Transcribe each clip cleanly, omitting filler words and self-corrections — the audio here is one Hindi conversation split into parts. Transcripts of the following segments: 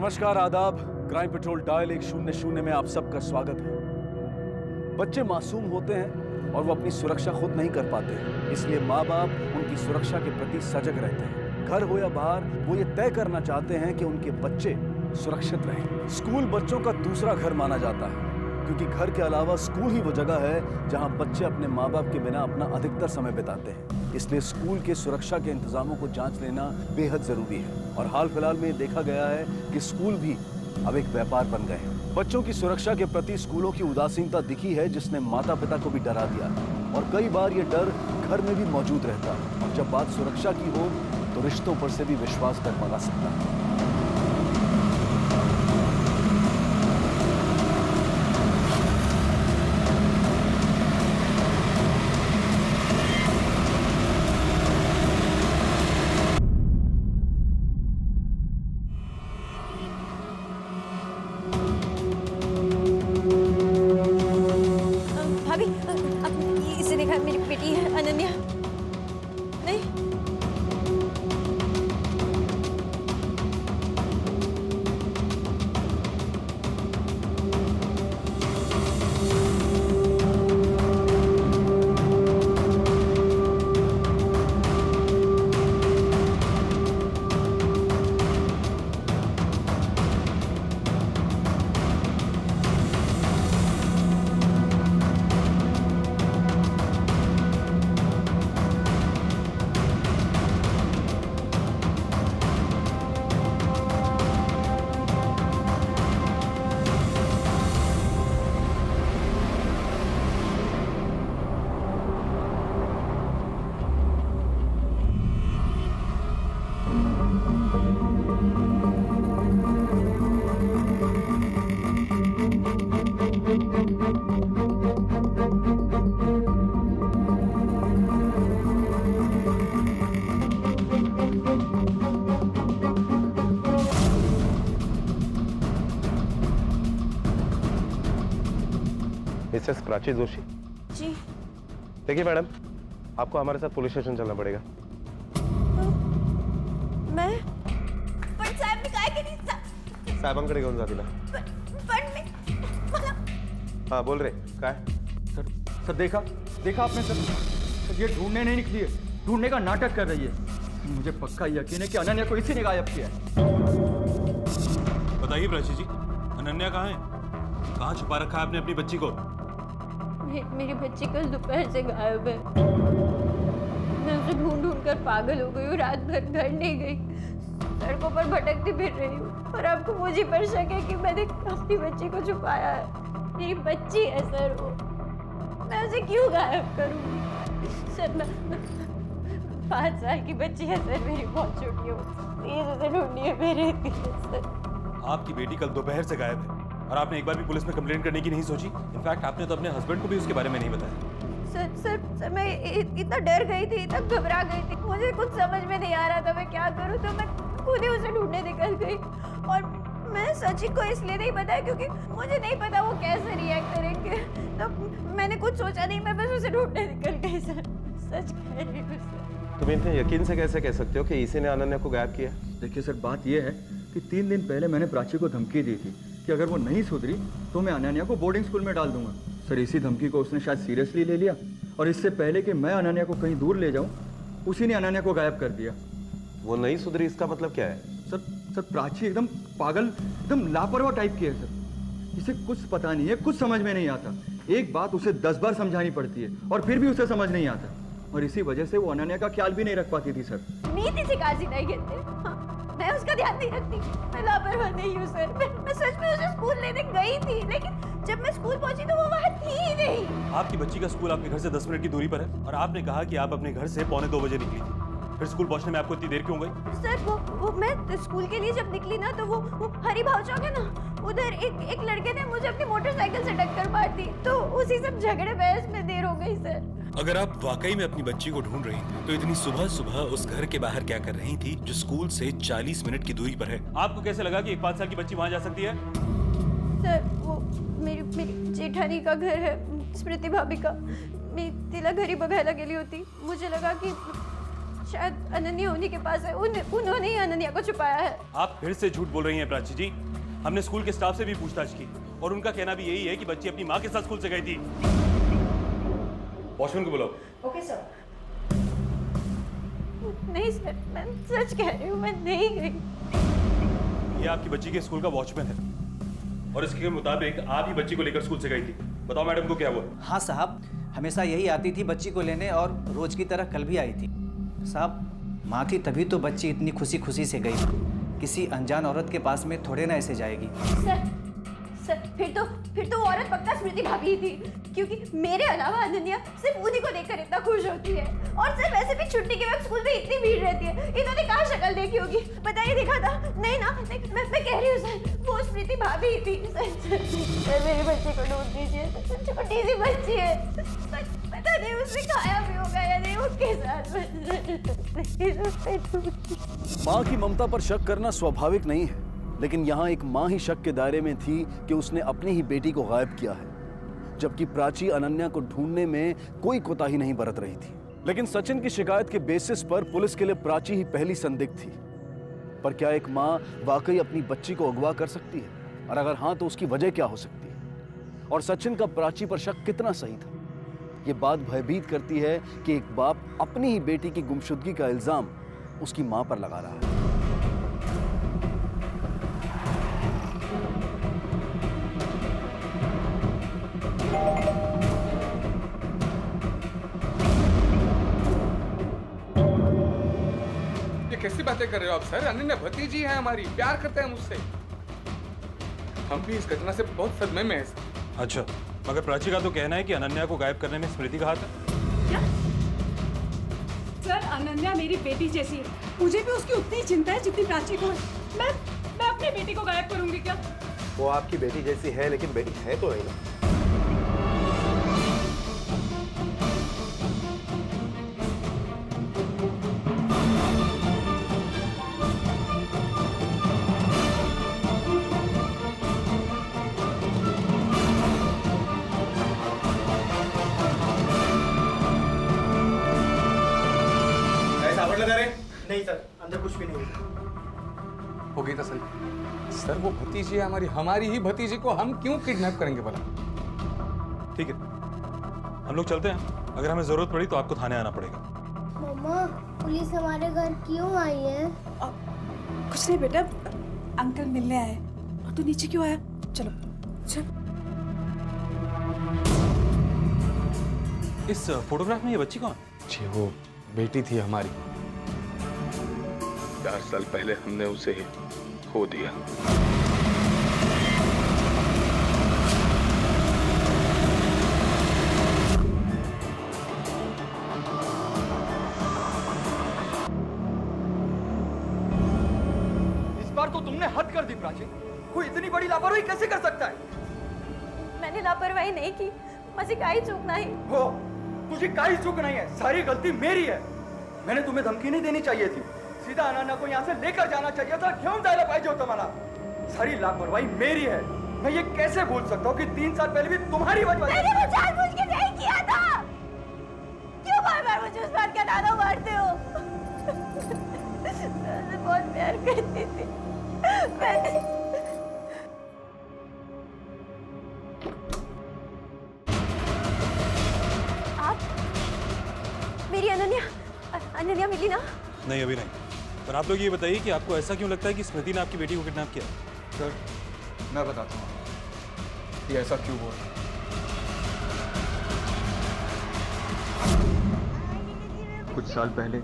नमस्कार, आदाब। क्राइम पेट्रोल डायल 100 में आप सबका स्वागत है। बच्चे मासूम होते हैं और वो अपनी सुरक्षा खुद नहीं कर पाते, इसलिए माँ बाप उनकी सुरक्षा के प्रति सजग रहते हैं। घर हो या बाहर, वो ये तय करना चाहते हैं कि उनके बच्चे सुरक्षित रहें। स्कूल बच्चों का दूसरा घर माना जाता है, क्योंकि घर के अलावा स्कूल ही वो जगह है जहाँ बच्चे अपने माँ बाप के बिना अपना अधिकतर समय बिताते हैं। इसलिए स्कूल के सुरक्षा के इंतजामों को जांच लेना बेहद जरूरी है। और हाल फिलहाल में देखा गया है कि स्कूल भी अब एक व्यापार बन गए हैं। बच्चों की सुरक्षा के प्रति स्कूलों की उदासीनता दिखी है, जिसने माता पिता को भी डरा दिया। और कई बार ये डर घर में भी मौजूद रहता है, और जब बात सुरक्षा की हो तो रिश्तों पर से भी विश्वास डगमगा सकता है। इसे देखा, मेरी बेटी है अनन्या। नहीं, मिसेस प्राची जोशी जी। देखिए मैडम, आपको हमारे साथ पुलिस स्टेशन चलना पड़ेगा। मैं पण साहेब मी काय केली? साहेबांकडे घेऊन जा तिला। पण मी मला हाँ बोल रहे काय? सर देखा आपने सर ये ढूंढने नहीं निकली है, ढूंढने का नाटक कर रही है। मुझे पक्का यकीन है कि अनन्या को इसी ने गायब किया है। बताइए प्राची जी, अनन्या कहाँ है? कहाँ छुपा रखा है आपने अपनी बच्ची को? मेरी बच्ची कल दोपहर से गायब है। मैं उसे ढूंढ कर पागल हो गई हूँ। रात भर घर नहीं गई, सड़कों पर भटकती फिर रही हूँ। और आपको मुझे पर शक है कि मैंने अपनी बच्ची को छुपाया है। मेरी बच्ची है सर वो, मैं उसे क्यों गायब करूँगी? सर मैं 5 साल की बच्ची है सर, मेरी बहुत छोटी हो। प्लीज उसे ढूंढिए मेरे लिए सर। आपकी बेटी कल दोपहर से गायब है और आपने एक बार भी पुलिस में कंप्लेंट करने की नहीं सोची? इनफैक्ट आपने तो अपने हस्बैंड को भी उसके बारे में नहीं बताया। सर मैं इतना डर गई थी, इतना घबरा गई थी, मुझे कुछ समझ में नहीं आ रहा था मैं क्या करूं। तो मैं खुद ही उसे ढूंढने निकल गई। और मैं सचिन को इसलिए नहीं बताया क्योंकि मुझे नहीं पता वो कैसे रिएक्ट करेंगे। तो मैंने कुछ सोचा नहीं, मैं बस उसे ढूंढने निकल गई सर। सच कह रही हूँ सर। तुम इतने यकीन से कैसे कह सकते हो कि इसी ने अनन्या को गायब किया? देखिए सर, बात यह है कि 3 दिन पहले मैंने प्राची को धमकी दी थी कि अगर वो नहीं सुधरी तो मैं अनन्या को बोर्डिंग स्कूल में डाल दूंगा। सर इसी धमकी को उसने शायद सीरियसली ले लिया, और इससे पहले कि मैं अनन्या को कहीं दूर ले जाऊं, उसी ने अनन्या को गायब कर दिया। वो नहीं सुधरी, इसका मतलब क्या है? सर प्राची एकदम पागल, एकदम लापरवाह टाइप की है सर। इसे कुछ पता नहीं है, कुछ समझ में नहीं आता। एक बात उसे 10 बार समझानी पड़ती है और फिर भी उसे समझ नहीं आता, और इसी वजह से वो अनन्या का ख्याल भी नहीं रख पाती थी सर। नीति से काजी नहीं कहते। मैं उसका ध्यान नहीं रखती, मैं लापरवाह नहीं हूँ सर। मैं सच में उसे स्कूल लेने गई थी, लेकिन जब मैं स्कूल पहुंची तो वो वहाँ थी ही नहीं। आपकी बच्ची का स्कूल आपके घर से 10 मिनट की दूरी पर है और आपने कहा कि आप अपने घर से 1:45 बजे निकली थी। फिर स्कूल पहुंचने में आपको इतनी देर क्यों गई? सर वो मैं स्कूल के लिए जब निकली ना, तो वो हरी भाव चौक है ना, उधर एक लड़के ने मुझे अपनी मोटरसाइकिल से टक्कर मार दी, तो उसी सब झगड़े बहस में देर हो गई सर। अगर आप वाकई में अपनी बच्ची को ढूंढ रही थी तो इतनी सुबह सुबह उस घर के बाहर क्या कर रही थी जो स्कूल से 40 मिनट की दूरी पर है? आपको कैसे लगा कि एक 5 साल की बच्ची वहां जा सकती है? सर वो मेरी जेठानी का घर है, स्मृति भाभी का। मैं तिला घरी बघायला गेली होती। मुझे लगा कि शायद अनन्या उन्हीं के पास है। उन्होंने ही अनन्या को छुपाया है। आप फिर से झूठ बोल रही हैं प्राची जी। हमने स्कूल के स्टाफ से भी पूछताछ की और उनका कहना भी यही है कि बच्ची अपनी माँ के साथ स्कूल से गई थी। वॉचमैन को बुलाओ। Okay sir. नहीं सर, मैं सच कह रही हूँ, मैं नहीं गई। ये आपकी बच्ची के स्कूल का वॉचमैन है और इसके मुताबिक आप ही बच्ची को लेकर स्कूल से गई थी। बताओ मैडम को क्या हुआ? हाँ साहब, हमेशा यही आती थी बच्ची को लेने और रोज की तरह कल भी आई थी। साहब, माँ थी तभी तो बच्ची इतनी खुशी खुशी से गई। किसी अनजान औरत के पास में थोड़े ना ऐसे जाएगी। सर, फिर तो वो औरत पक्का स्मृति भाभी ही थी, क्योंकि मेरे अलावा अनन्या सिर्फ उन्हीं को देखकर इतना खुश होती है। और सर वैसे भी छुट्टी के वक्त स्कूल में इतनी भीड़ रहती है, इन्होंने कहाँ शक्ल देखी होगी? बताइए, देखा था? नहीं ना, नहीं, मैं कह रही हूँ सर, वो स्मृति भाभी ही थी। सर मेरी बच्ची को ढूंढ दीजिए, छोटी सी बच्ची है, पता नहीं उसने खाया भी होगा या नहीं उसके साथ। माँ की ममता पर शक करना स्वाभाविक नहीं है, लेकिन यहाँ एक माँ ही शक के दायरे में थी कि उसने अपनी ही बेटी को गायब किया है, जबकि प्राची अनन्या को ढूंढने में कोई कोताही नहीं बरत रही थी। लेकिन सचिन की शिकायत के बेसिस पर पुलिस के लिए प्राची ही पहली संदिग्ध थी। पर क्या एक माँ वाकई अपनी बच्ची को अगवा कर सकती है? और अगर हाँ, तो उसकी वजह क्या हो सकती है? और सचिन का प्राची पर शक कितना सही था? ये बात भयभीत करती है कि एक बाप अपनी ही बेटी की गुमशुदगी का इल्जाम उसकी माँ पर लगा रहा है। ये कैसी बातें कर रहे हो आप सर? अनन्या भतीजी है हमारी, प्यार करते हैं मुझसे। हम भी इस घटना से बहुत सदमे में हैं सर। अच्छा, मगर प्राची का तो कहना है कि अनन्या को गायब करने में स्मृति का हाथ है। क्या? सर, अनन्या मेरी बेटी जैसी है, मुझे भी उसकी उतनी चिंता है जितनी प्राची को है। मैं अपनी बेटी को गायब करूंगी क्या? वो आपकी बेटी जैसी है, लेकिन बेटी है तो नहीं ना। नहीं सर, अंदर कुछ भी नहीं है। हो गई तसल्ली? सर वो भतीजी है हमारी ही भतीजी को हम क्यों किडनैप करेंगे भला? ठीक है, हम लोग चलते हैं। अगर हमें जरूरत पड़ी तो आपको थाने आना पड़ेगा। मम्मा, पुलिस हमारे घर क्यों आई है? कुछ नहीं बेटा, अंकल मिलने आए। और तू नीचे क्यों आया? चलो चल। इस फोटोग्राफ में ये बच्ची कौन? जी वो बेटी थी हमारी। 4 साल पहले हमने उसे खो दिया। इस बार तो तुमने हद कर दी प्राची। कोई इतनी बड़ी लापरवाही कैसे कर सकता है? मैंने लापरवाही नहीं की, मुझे काई चूक नहीं। हो, तुझे काई चूक नहीं है, सारी गलती मेरी है। मैंने तुम्हें धमकी नहीं देनी चाहिए थी, सीधा अनन्या को यहाँ से लेकर जाना चाहिए था। क्यों जायला पाहिजे होता मला? सारी लापरवाही मेरी है। मैं ये कैसे भूल सकता हूँ कि 3 साल पहले भी तुम्हारी वजह मैंने वो जानबूझ के नहीं किया था। क्यों बार-बार मुझे उस बात का दाना मारते हो? मैं उसे बहुत प्यार करती थी। आप मेरी अनन्या मिली ना? नहीं, अभी नहीं। पर आप लोग ये बताइए कि आपको ऐसा क्यों लगता है कि स्मृति ने आपकी बेटी को किडनैप किया? सर, मैं बताता हूँ ये ऐसा क्यों बोल रहा है। कुछ साल पहले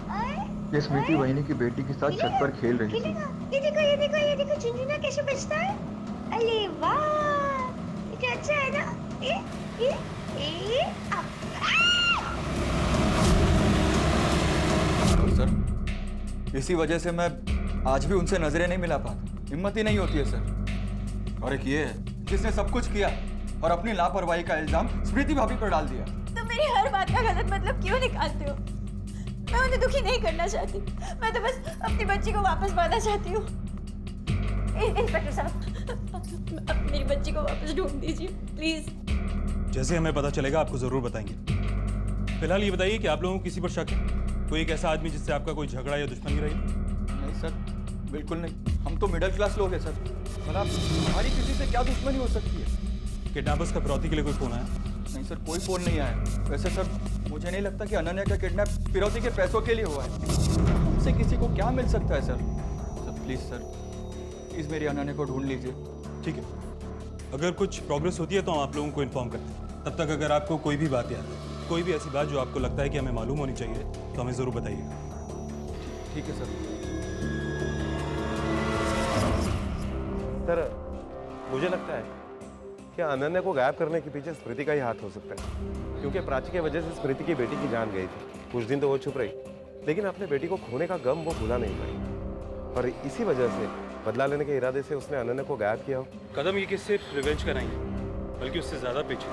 ये स्मृति वहिनी की बेटी के साथ छत पर खेल रही थी। ये देखो झुनझुना कैसे बजता है। अरे वाह, ये अच्छा है ना? और सर, इसी वजह से मैं आज भी उनसे नजरें नहीं मिला पाता। हिम्मत ही नहीं होती है सर। और एक ये है जिसने सब कुछ किया और अपनी लापरवाही का इल्जाम स्मृति भाभी पर डाल दिया। तुम मेरी हर बात का गलत मतलब क्यों निकालते हो? मैं उन्हें दुखी नहीं करना चाहती, मैं तो बस अपनी बच्ची को वापस पाना चाहती हूँ। इंस्पेक्टर साहब, अब मेरी बच्ची को वापस ढूंढ दीजिए प्लीज। जैसे हमें पता चलेगा आपको जरूर बताएंगे। फिलहाल ये बताइए कि आप लोगों को किसी पर शक है? कोई एक ऐसा आदमी जिससे आपका कोई झगड़ा या दुश्मनी रही? नहीं सर, बिल्कुल नहीं। हम तो मिडिल क्लास लोग हैं सर। सर आप, हमारी किसी से क्या दुश्मनी हो सकती है? किडनैपर्स का फिरौती के लिए कोई फोन आया? नहीं सर, कोई फ़ोन नहीं आया। वैसे सर, मुझे नहीं लगता कि अनन्या का किडनैप फिरौती के पैसों के लिए हुआ है। हमसे किसी को क्या मिल सकता है sir? Sir please sir, please मेरी अनन्या को ढूंढ लीजिए। ठीक है, अगर कुछ प्रोग्रेस होती है तो हम आप लोगों को इन्फॉर्म करते हैं। तब तक अगर आपको कोई भी बात याद है, कोई भी ऐसी बात जो आपको लगता है कि हमें मालूम होनी चाहिए, तो हमें ज़रूर बताइएगा। ठीक है सर। सर मुझे लगता है कि अनन्या को गायब करने के पीछे स्मृति का ही हाथ हो सकता है, क्योंकि प्राची की वजह से स्मृति की बेटी की जान गई थी। कुछ दिन तो वो छुप रही, लेकिन अपने बेटी को खोने का गम वो भुला नहीं पाई, और इसी वजह से बदला लेने के इरादे से उसने अनन्या को गायब किया हो। कदम ये कि सिर्फ रिवेंज का नहीं, बल्कि उससे ज़्यादा पीछे।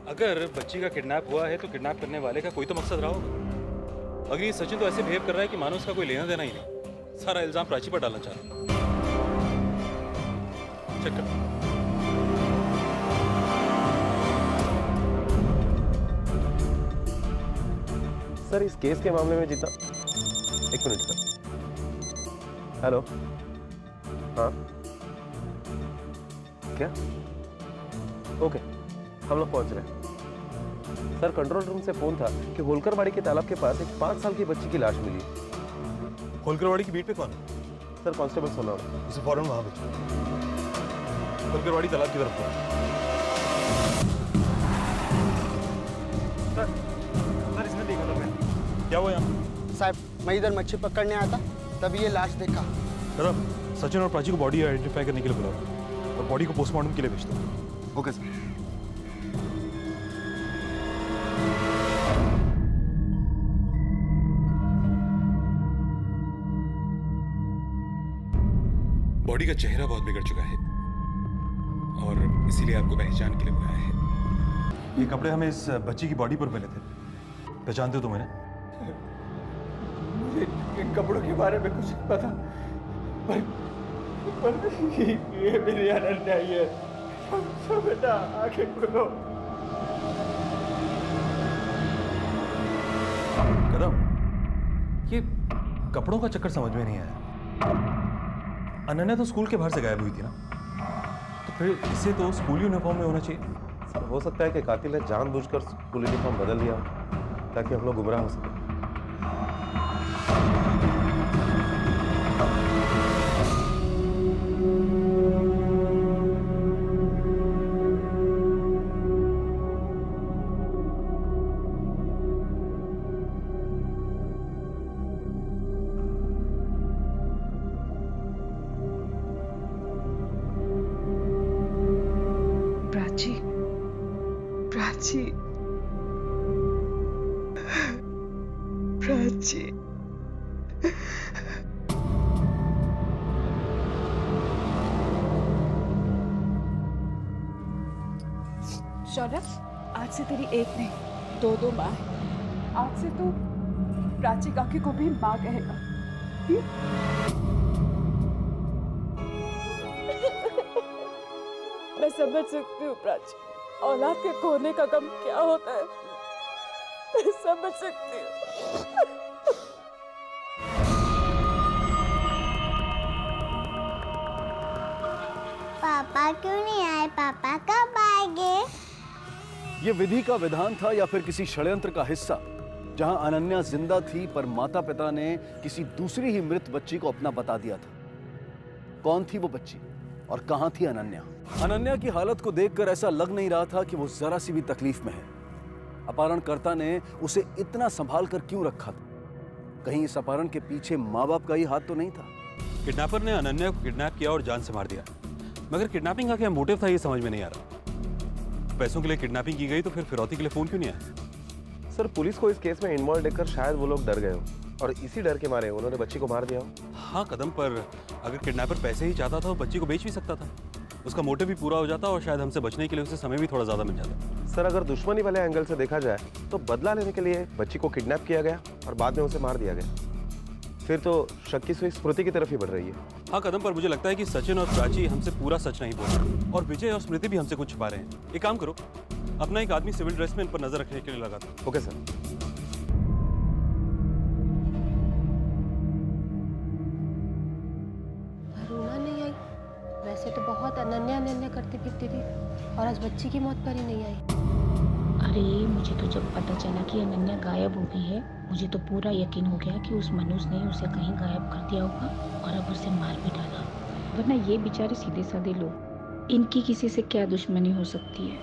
अगर बच्ची का किडनैप हुआ है तो किडनैप करने वाले का कोई तो मकसद रहा होगा। अगर ये सचिन तो ऐसे बिहेव कर रहा है कि मानो उसका कोई लेना देना ही नहीं, सारा इल्जाम प्राची पर डालना चाह रहा है। चेक कर। सर इस केस के मामले में जितना, एक मिनट सर। हेलो, हाँ क्या? ओके, हम लोग पहुंच रहे हैं। सर कंट्रोल रूम से फोन था कि होलकरवाड़ी के तालाब के पास एक 5 साल की बच्ची की लाश मिली। होलकरवाड़ी की बीट पे कौन है? सर कांस्टेबल सोना। उसे फौरन वहां भेजो। होलकरवाड़ी तालाब की तरफ को। सर इसमें देखा था मैं। क्या हुआ यहाँ? साहब मैं इधर मच्छी पकड़ने आया था, तभी ये लाश देखा। कदम, सचिन और प्राची को बॉडी आइडेंटिफाई करने के लिए बुलाओ और बॉडी को पोस्टमार्टम के लिए भेज दो। Okay sir. बॉडी का चेहरा बहुत बिगड़ चुका है और इसीलिए आपको पहचान के लिए बुलाया है। ये कपड़े हमें इस बच्ची की बॉडी पर मिले थे, पहचानते हो तुम इन्हें? मुझे इन कपड़ों के बारे में कुछ नहीं पता, पर ये मेरी अनन्या ही है। सब बेटा आंखें खोलो। कदम, ये कपड़ों का चक्कर समझ में नहीं आया। अनन्या तो स्कूल के बाहर से गायब हुई थी ना, तो फिर इसे तो स्कूल यूनिफॉर्म में होना चाहिए। सर हो सकता है कि कातिल ने जानबूझकर स्कूल यूनिफॉर्म बदल दिया ताकि हम लोग गुमराह हो सके। प्राची, प्राची, प्राची। शौरभ, आज से तेरी एक नहीं दो माँ है। आज से तो प्राची काकी को भी माँ कहेगा। मैं समझ सकती हूँ प्राची, औलाद के खोने का गम क्या होता है। मैं समझ सकती हूँ। पापा क्यों नहीं आए? पापा कब आएंगे? ये विधि का विधान था या फिर किसी षड्यंत्र का हिस्सा, जहां अनन्या जिंदा थी पर माता पिता ने किसी दूसरी ही मृत बच्ची को अपना बता दिया था। कौन थी वो बच्ची और कहां थी अनन्या? अनन्या की हालत को देखकर ऐसा लग नहीं रहा था कि वो जरा सी भी तकलीफ में है। अपहरणकर्ता ने उसे इतना संभाल कर क्यों रखा था? कहीं इस अपहरण के पीछे माँ बाप का ही हाथ तो नहीं था? किडनैपर ने अनन्या को किडनैप किया और जान से मार दिया, मगर किडनैपिंग का क्या मोटिव था ये समझ में नहीं आ रहा। पैसों के लिए किडनैपिंग की गई तो फिर फिरौती के लिए फोन क्यों नहीं आया? सर पुलिस को इस केस में इन्वॉल्व देखकर शायद वो लोग डर गए हो और इसी डर के मारे उन्होंने बच्ची को मार दिया हो। हाँ कदम, पर अगर किडनैपर पैसे ही चाहता था तो बच्ची को बेच भी सकता था। उसका मोटिव भी पूरा हो जाता और शायद हमसे बचने के लिए उसे समय भी थोड़ा ज्यादा मिल जाता। सर अगर दुश्मनी वाले एंगल से देखा जाए तो बदला लेने के लिए बच्ची को किडनैप किया गया और बाद में उसे मार दिया गया, फिर तो शक की सुई स्मृति की तरफ ही बढ़ रही है। हाँ कदम, पर मुझे लगता है कि सचिन और प्राची हमसे पूरा सच नहीं बोल रहे और विजय और स्मृति भी हमसे कुछ छुपा रहे हैं। एक काम करो, अपना एक आदमी सिविल ड्रेस में इन पर नजर रखने के लिए लगा दो। Okay sir. ऐसे तो बहुत अनन्या अनन्या करती फिरती थी और आज बच्ची की मौत पर ही नहीं आई। अरे मुझे तो जब पता चला कि अनन्या गायब हो गई है, मुझे तो पूरा यकीन हो गया कि उस मनुष्य ने उसे कहीं गायब कर दिया होगा और अब उसे मार भी डाला। वरना ये बेचारे सीधे साधे लोग, इनकी किसी से क्या दुश्मनी हो सकती है।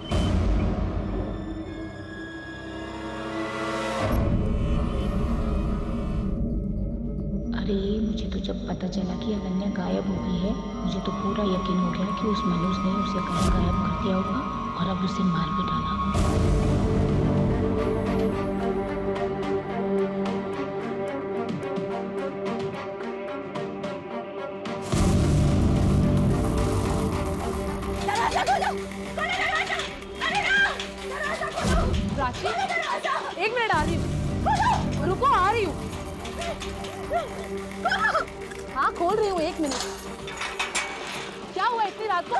अरे मुझे तो जब पता चला कि अनन्या गायब हो गई है, मुझे तो पूरा यकीन हो गया कि उस मनुष्य ने उसे कहीं गायब कर दिया होगा और अब उसे मार भी डाला। प्राची, एक मिनट आ रही हूँ। रुको, आ रही हूँ। हाँ खोल रही हूँ, एक मिनट। क्या हुआ इतनी रात को?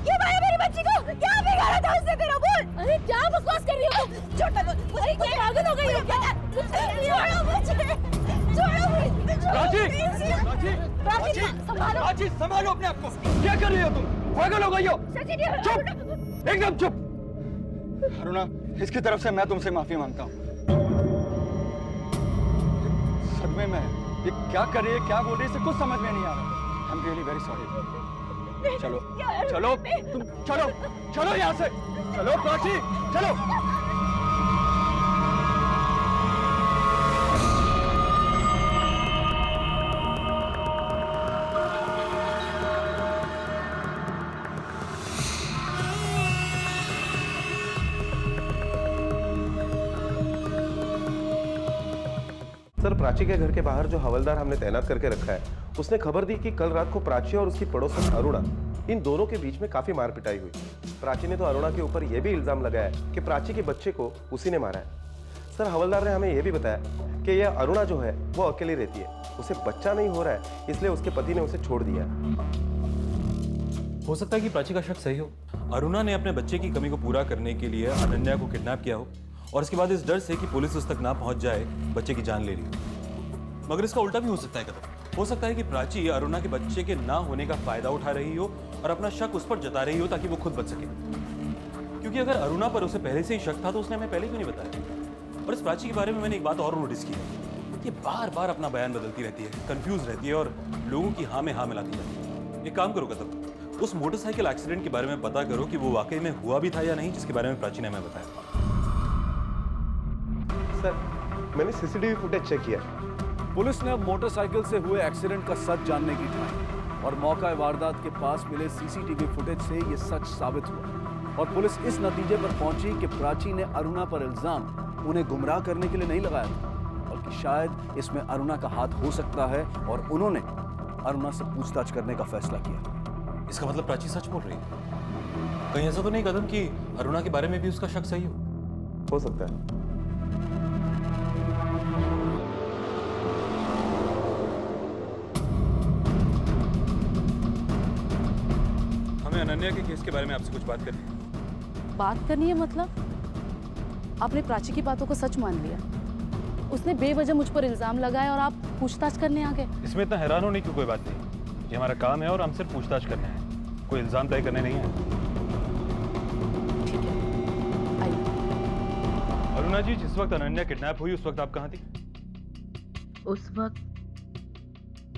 क्यों मारा मेरी बच्ची को? क्या बिगाड़ा था उसने तेरा? बोल। अरे क्या बकवास कर रही हो तुम? छोटा बोल। अरे क्या पागल हो गई हो क्या? छोड़ो मुझे। छोड़ो मुझे। प्राची! प्राची संभालो। प्राची संभालो अपने आप को। क्या कर रही हो तुम? पागल हो गई हो? चुप, एकदम चुप। अरुणा, इसकी तरफ से मैं तुमसे माफी मांगता हूँ। सदमे में है। ये क्या कर रही है, क्या बोल रही है, इसे कुछ समझ में नहीं आ रहा। I am really very sorry. चलो, चलो, तुम चलो, चलो यहाँ से। चलो प्राची, चलो। सर, प्राची के घर के बाहर जो हवलदार हमने तैनात करके रखा है, उसने खबर दी कि कल रात को प्राची और उसकी पड़ोसन अरुणा, इन दोनों के बीच में काफी मारपिटाई हुई। प्राची ने तो अरुणा के ऊपर यह भी इल्जाम लगाया कि प्राची के बच्चे को उसी ने मारा है। सर, हवलदार ने हमें यह भी बताया कि यह अरुणा जो है वो अकेली रहती है, उसे बच्चा नहीं हो रहा है, इसलिए उसके पति ने उसे छोड़ दिया। हो सकता है कि प्राची का शक सही हो। अरुणा ने अपने बच्चे की कमी को पूरा करने के लिए अनन्या को किडनैप किया हो और इसके बाद इस डर से कि पुलिस उस तक ना पहुंच जाए, बच्चे की जान ले ली। मगर इसका उल्टा भी हो सकता है कदम। हो सकता है कि प्राची अरुणा के बच्चे के ना होने का फायदा उठा रही हो और अपना शक उस पर जता रही हो ताकि वो खुद बच सके। क्योंकि अगर अरुणा पर उसे पहले से ही शक था तो उसने हमें पहले क्यों नहीं बताया। और इस प्राची के बारे में मैंने एक बात और नोटिस की है, ये बार बार अपना बयान बदलती रहती है, कंफ्यूज रहती है और लोगों की हाँ में हाँ मिलाती रहती है। एक काम करो कदम, उस मोटरसाइकिल एक्सीडेंट के बारे में पता करो कि वो वाकई में हुआ भी था या नहीं, जिसके बारे में प्राची ने हमें बताया। सर, मैंने सीसीटीवी फुटेज चेक किया। पुलिस ने अब मोटरसाइकिल से हुए एक्सीडेंट का सच जानने की ठानी और मौका वारदात के पास मिले सीसीटीवी फुटेज से ये सच साबित हुआ और पुलिस इस नतीजे पर पहुंची कि प्राची ने अरुणा पर इल्जाम उन्हें गुमराह करने के लिए नहीं लगाया था, बल्कि शायद इसमें अरुणा का हाथ हो सकता है और उन्होंने अरुणा से पूछताछ करने का फैसला किया। इसका मतलब प्राची सच बोल रही है। कहीं ऐसा तो नहीं कदम कि अरुणा के बारे में भी उसका शक सही हो सकता है। हमें अनन्या के केस के बारे में आपसे कुछ बात करनी है। बात करनी है मतलब? आपने प्राची की बातों को सच मान लिया? उसने बेवजह मुझ पर इल्जाम लगाया और आप पूछताछ करने आ गए? इसमें इतना हैरान होने की कोई बात नहीं। ये हमारा काम है और हम सिर्फ पूछताछ करने हैं, कोई इल्जाम तय करने नहीं है। ठीक है, आइए। अरुणा जी, जिस वक्त अनन्या किडनैप हुई उस वक्त आप कहाँ थी?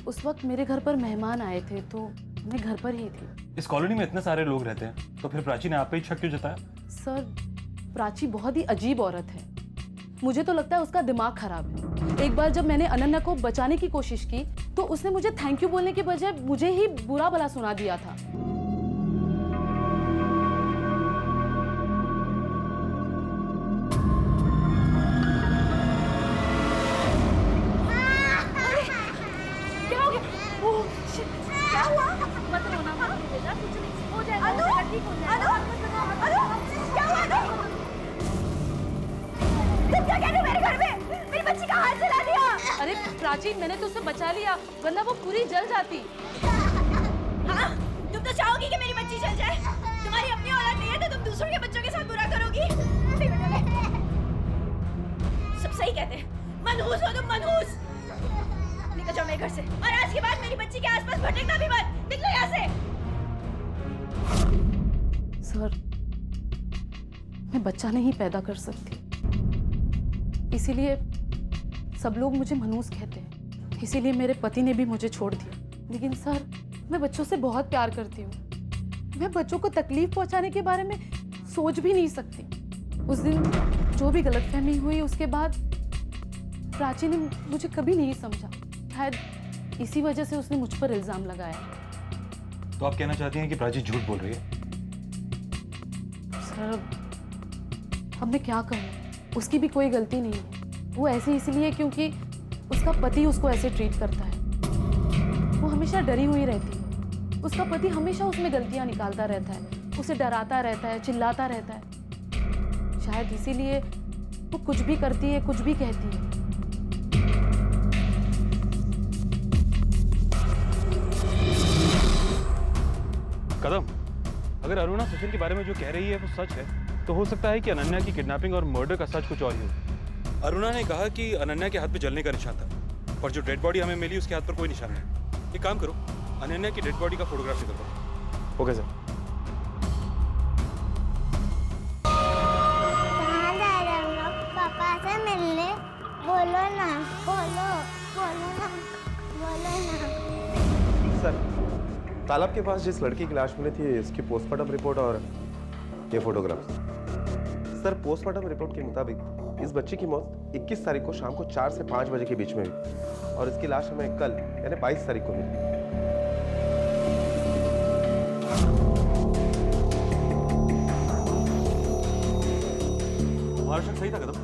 उस वक्त मेरे घर पर मेहमान आए थे तो मैं घर पर ही थी। इस कॉलोनी में इतने सारे लोग रहते हैं, तो फिर प्राची ने आप पे ही शक क्यों जताया? सर, प्राची बहुत ही अजीब औरत है। मुझे तो लगता है उसका दिमाग खराब है। एक बार जब मैंने अनन्या को बचाने की कोशिश की तो उसने मुझे थैंक यू बोलने के बजाय मुझे ही बुरा भला सुना दिया था। क्या हो गया? ओह शिट, क्या हुआ? मत रोना, बेटा, कुछ नहीं हो जाएगा, ठीक हो जाएगा। क्या हुआ? तुम क्या कह रहे हो मेरे घर में? मेरी बच्ची का हाथ जला दिया। अरे प्राची, मैंने तो उसे बचा लिया, वरना वो पूरी जल जाती। हाँ, तुम तो चाहोगी कि मेरी बच्ची जल जाए। तुम्हारी अपनी औलाद नहीं है तो तुम दूसरों के बच्चों के साथ बुरा करोगी। सब सही कहते हैं, मनहूस हो तुम, मनहूस। निकल जाओ मेरे घर से और आज के बाद मेरी बच्ची के आसपास भटकना भी मत। निकलो यहाँ से। भर मैं बच्चा नहीं पैदा कर सकती, इसीलिए सब लोग मुझे मनूस कहते हैं, इसीलिए मेरे पति ने भी मुझे छोड़ दिया। लेकिन सर, मैं बच्चों से बहुत प्यार करती हूँ, मैं बच्चों को तकलीफ पहुंचाने के बारे में सोच भी नहीं सकती। उस दिन जो भी गलतफहमी हुई, उसके बाद प्राची ने मुझे कभी नहीं समझा, शायद इसी वजह से उसने मुझ पर इल्जाम लगाया। तो आप कहना चाहती हैं कि प्राची झूठ बोल रही है? सर, अब मैं क्या कहूँ, उसकी भी कोई गलती नहीं है। वो ऐसे इसलिए क्योंकि उसका पति उसको ऐसे ट्रीट करता है। वो हमेशा डरी हुई रहती है, उसका पति हमेशा उसमें गलतियां निकालता रहता है, उसे डराता रहता है, चिल्लाता रहता है। शायद इसीलिए वो कुछ भी करती है, कुछ भी कहती है। कदम, अगर अरुणा सचिन के बारे में जो कह रही है वो सच है, तो हो सकता है कि अनन्या की किडनैपिंग और मर्डर का सच कुछ और ही हो। अरुणा ने कहा कि अनन्या के हाथ पे जलने का निशान था, और जो डेड बॉडी हमें मिली उसके हाथ पर कोई निशान नहीं। एक काम करो, अनन्या की डेड बॉडी का फोटोग्राफ निकालो। Okay sir. कहाँ जा रहे हम लोग? पापा से मिलने। बोलो ना, बोलो ना, बोलो ना। सर, तालाब के पास जिस लड़की की लाश मिली थी, उसकी पोस्टमार्टम रिपोर्ट और ये फोटोग्राफ्स। सर, पोस्टमार्टम रिपोर्ट के मुताबिक इस बच्ची की मौत 21 तारीख को शाम को 4 से 5 बजे के बीच में हुई, और इसकी लाश हमें कल यानी 22 तारीख को मिली। हमारा शक सही था कदम,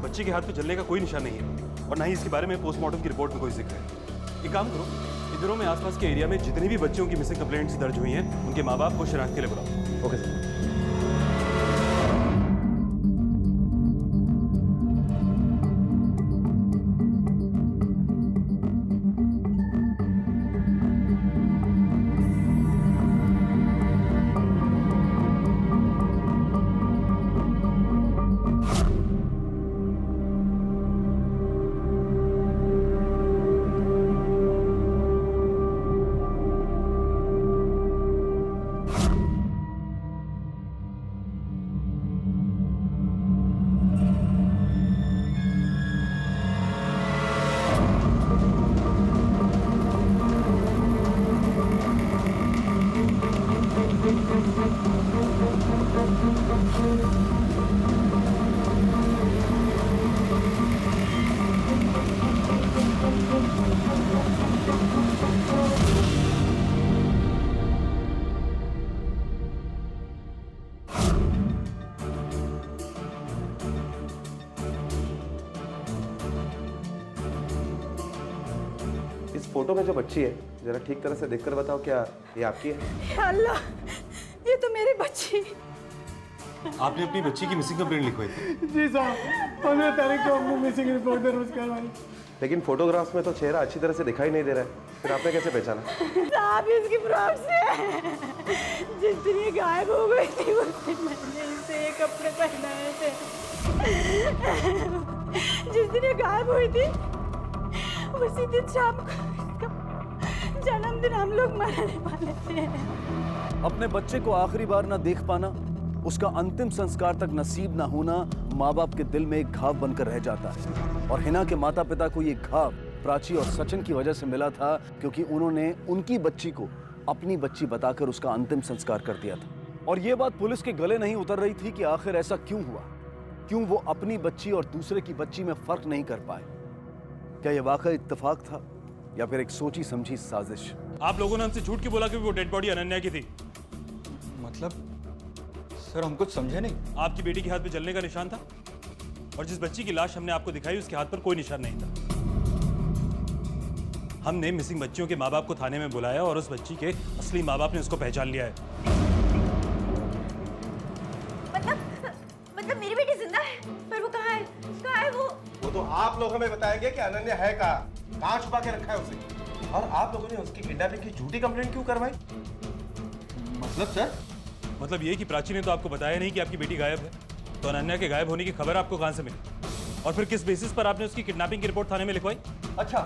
बच्ची के हाथ पे जलने का कोई निशान नहीं है, और ना ही इसके बारे में पोस्टमार्टम की रिपोर्ट में कोई जिक्र है। एक काम करो, इधरों में आसपास के एरिया में जितनी भी बच्चियों की मिसिंग कंप्लेंट्स दर्ज हुई हैं, उनके माँ बाप को शिनाख्त के लिए बुलाओ। Okay sir. इस फोटो में जो बच्ची है, जरा ठीक तरह से देखकर बताओ, क्या ये आपकी है? अल्लाह, ये तो मेरी बच्ची। आपने अपनी बच्ची की मिसिंग कंप्लेंट लिखवाई थी? जी साहब, 15 तारीख को हमने मिसिंग रिपोर्ट दर्ज करवाई। लेकिन फोटोग्राफ्स में तो चेहरा अच्छी तरह से दिखाई नहीं दे रहा है, फिर आपने कैसे पहचाना? साहब, इसकी प्रॉब्लम से जिस दिन ये गायब हो गई थी, उस दिन मैंने इसे ये कपड़े पहनाए थे। जिस दिन ये गायब हुई थी, उसी दिन शाम को इसका जन्मदिन हम लोग मनाने वाले थे। अपने बच्चे को आखिरी बार ना देख पाना, उसका अंतिम संस्कार तक नसीब ना होना माँ बाप के दिल में एक घाव बनकर रह जाता है। और हिना के माता पिता को ये घाव प्राची और सचिन की वजह से मिला था, क्योंकि उन्होंने उनकी बच्ची को अपनी बच्ची बताकर उसका अंतिम संस्कार कर दिया था। और ये बात पुलिस के गले नहीं उतर रही थी कि आखिर ऐसा क्यों हुआ, क्यों वो अपनी बच्ची और दूसरे की बच्ची में फर्क नहीं कर पाए। क्या ये वाकई इत्तेफाक था या फिर एक सोची समझी साजिश? आप लोगों ने हमसे झूठ क्यों बोला कि वो डेड बॉडी अनन्या की थी? मतलब सर, हम कुछ समझे नहीं। आपकी बेटी के हाथ पे जलने का निशान था, और जिस बच्ची की लाश हमने आपको दिखाई उसके हाथ पर कोई निशान नहीं था। हमने मिसिंग बच्चियों के माँ बाप को थाने में बुलाया और उस बच्ची के असली माँ बाप ने उसको पहचान लिया है। मतलब मेरी बेटी जिंदा है, पर वो कहाँ है? कहाँ है वो? वो तो आप लोग हमें बताएंगे कि अनन्या है कहाँ छुपा के रखा है उसे। और आप लोगों ने उसकी किडनैपिंग की झूठी कंप्लेंट क्यों करवाई? मतलब सर, मतलब ये कि प्राची ने तो आपको बताया नहीं कि आपकी बेटी गायब है, तो अनन्या के गायब होने की खबर आपको कहां से मिली, और फिर किस बेसिस पर आपने उसकी किडनैपिंग की रिपोर्ट थाने में लिखवाई? अच्छा,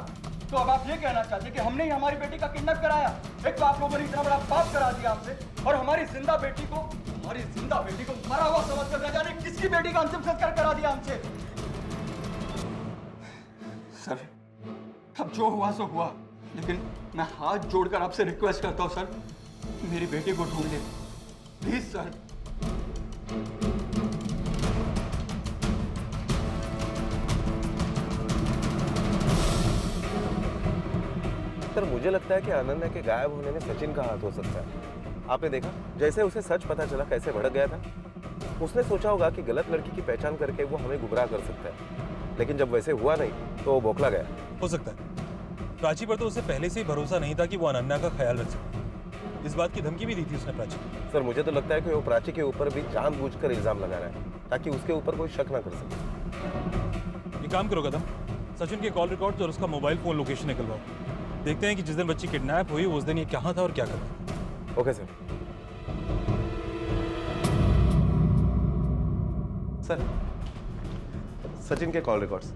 तो अब आप ये कहना चाहते कि हमने ही हमारी बेटी का किडनैप कराया? एक तो आप लोगों ने इतना बड़ा पाप करा दिया हमसे, और हमारी जिंदा बेटी को हमारी जिंदा बेटी को मरा हुआ समझकर न जाने किसकी बेटी का अंतिम संस्कार करा दिया हमसे। सर, अब जो हुआ सो हुआ, लेकिन मैं हाथ जोड़कर आपसे रिक्वेस्ट करता हूँ सर, मेरी बेटी को ढूंढ ले प्लीज सर। सर मुझे लगता है कि अनन्या के गायब होने में सचिन का हाथ हो सकता है। आपने देखा जैसे उसे सच पता चला कैसे भड़क गया था। उसने सोचा होगा कि गलत लड़की की पहचान करके वो हमें गुमराह कर सकता है, लेकिन जब वैसे हुआ नहीं तो वो बौखला गया। हो सकता है प्राची पर तो उसे पहले से ही भरोसा नहीं था कि वो अनन्या का ख्याल रख सके। इस बात की धमकी भी दी थी उसने प्राची। सर मुझे तो लगता है कि वो प्राची के ऊपर भी जानबूझकर इल्जाम लगा रहा है ताकि उसके ऊपर कोई शक ना कर सके। ये काम करो कदम, सचिन के कॉल रिकॉर्ड्स और उसका मोबाइल फोन लोकेशन निकलवाओ। देखते हैं कि जिस दिन बच्ची किडनैप हुई उस दिन ये कहाँ था और क्या कर रहा था। Okay sir. सर सचिन के call records.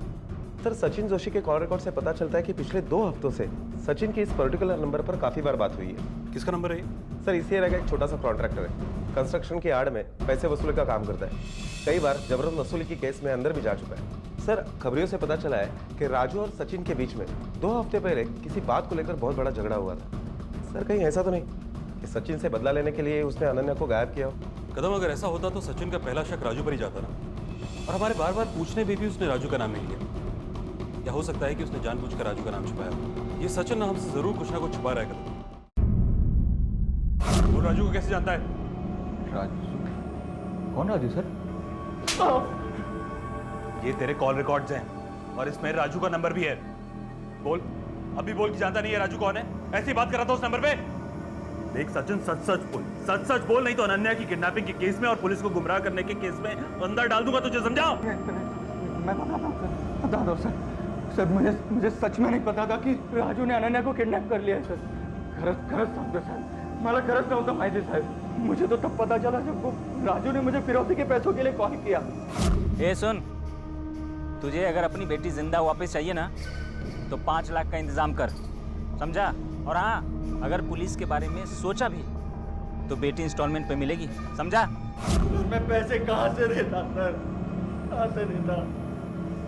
Sir Sachin Joshi के कॉल रिकॉर्ड से पता चलता है कि पिछले 2 हफ्तों से सचिन की इस पर्टिकुलर नंबर पर काफी बार बात हुई है। किसका नंबर है ये? सर इसी एरिया का एक छोटा सा कॉन्ट्रैक्टर है, कंस्ट्रक्शन की आड़ में पैसे वसूली का काम करता है। कई बार जबरन वसूली की केस में अंदर भी जा चुका है। सर खबरों से पता चला है कि राजू और सचिन के बीच में 2 हफ्ते पहले किसी बात को लेकर बहुत बड़ा झगड़ा हुआ था। सर कहीं ऐसा तो नहीं कि सचिन से बदला लेने के लिए उसने अनन्या को गायब किया हो? कदम अगर ऐसा होता तो सचिन का पहला शक राजू पर ही जाता ना, और हमारे बार बार पूछने में भी उसने राजू का नाम नहीं लिया। या हो सकता है कि उसने जानबूझकर राजू का नाम छुपाया। ये सचिन ना हमसे जरूर कुछ ना कुछ छुपा रहा है कदम। वो राजू को कैसे जानता है? राजू? कौन राजू सर? ये तेरे कॉल रिकॉर्ड्स हैं और इसमें राजू का नंबर भी है। बोल, अभी बोल कि जानता नहीं है राजू कौन है। ऐसी बात कर रहा था उस नंबर पे। देख सचिन सच सच बोल, सच सच बोल, नहीं तो अनन्या की किडनैपिंग के केस में और पुलिस को गुमराह करने के केस में अंदर डाल दूंगा तुझे, समझा? मैं बता दो सर। सर मुझे सच में नहीं पता था कि राजू ने अनन्या को किडनैप कर लिया है सर। खरंच सांगतो साहेब, मला खरंच नव्हतं माहिती साहेब। मुझे तो तब पता चला जब वो राजू ने मुझे फिरौती के पैसों के लिए कॉल किया। ए सुन, तुझे अगर अपनी बेटी जिंदा वापस चाहिए ना तो 5 लाख का इंतजाम कर, समझा? और हाँ, अगर पुलिस के बारे में सोचा भी तो बेटी इंस्टॉलमेंट पे मिलेगी, समझा? मैं पैसे कहाँ से देता सर, कहाँ से देता?